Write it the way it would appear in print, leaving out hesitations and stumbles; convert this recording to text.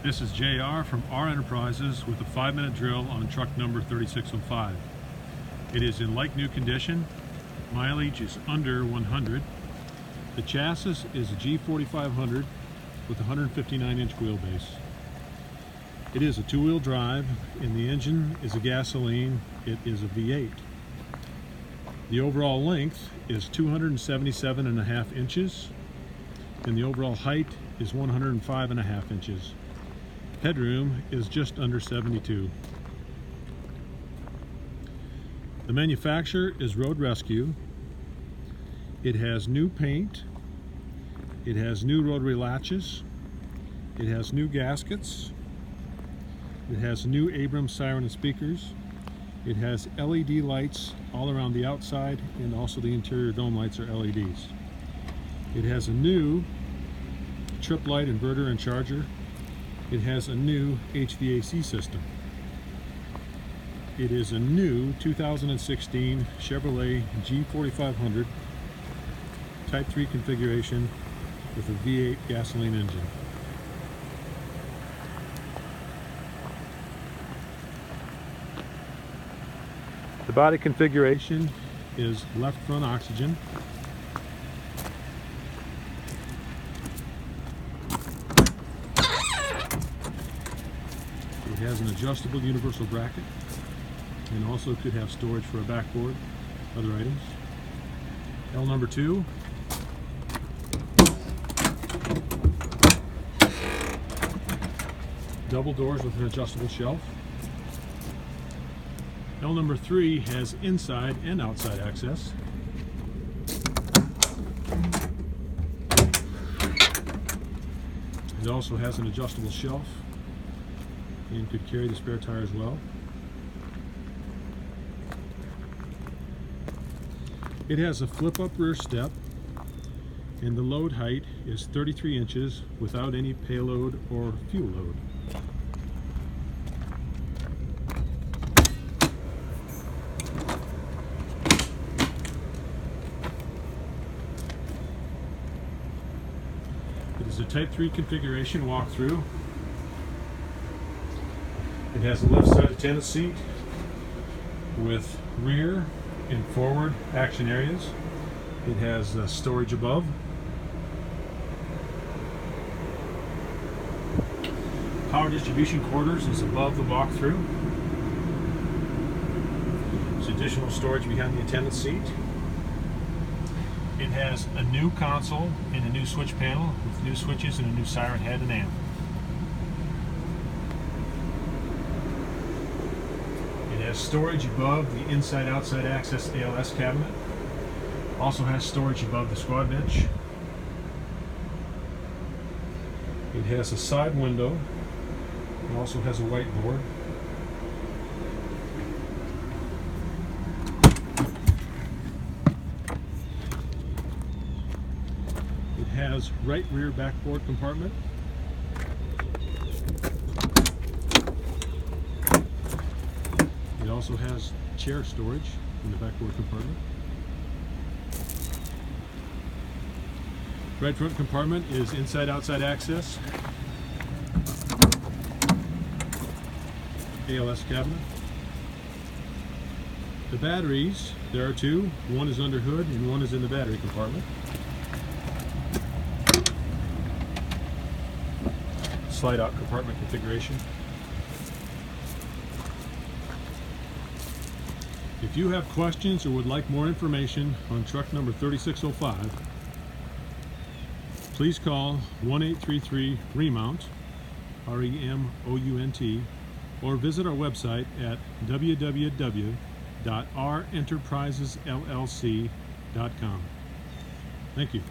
This is JR from R Enterprises with a 5-minute drill on truck number 3605. It is in like new condition. Mileage is under 100. The chassis is a G4500 with a 159-inch wheelbase. It is a two-wheel drive and the engine is a gasoline. It is a V8. The overall length is 277.5 inches and the overall height is 105.5 inches. Headroom is just under 72. The manufacturer is Road Rescue. It has new paint. It has new rotary latches. It has new gaskets. It has new Abrams siren and speakers. It has LED lights all around the outside, and also the interior dome lights are LEDs. It has a new trip light inverter and charger. It has a new HVAC system. It is a new 2016 Chevrolet G4500 Type 3 configuration with a V8 gasoline engine. The body configuration is left front oxygen. It has an adjustable universal bracket and also could have storage for a backboard, other items. L number 2. Double doors with an adjustable shelf. L number 3 has inside and outside access. It also has an adjustable shelf and could carry the spare tire as well. It has a flip-up rear step and the load height is 33 inches without any payload or fuel load. It is a Type 3 configuration walkthrough. It has a left side attendant seat with rear and forward action areas. It has storage above. Power distribution quarters is above the walkthrough. There's additional storage behind the attendant seat. It has a new console and a new switch panel with new switches and a new siren head and amp. It has storage above the inside-outside access ALS cabinet. Also has storage above the squad bench. It has a side window. It also has a whiteboard. It has right rear backboard compartment. It also has chair storage in the backboard compartment. Right front compartment is inside-outside access. ALS cabinet. The batteries, there are two. One is under hood and one is in the battery compartment. Slide out compartment configuration. If you have questions or would like more information on truck number 3605, please call 1-833-ReMount, REMOUNT, or visit our website at www.renterprisesllc.com. Thank you.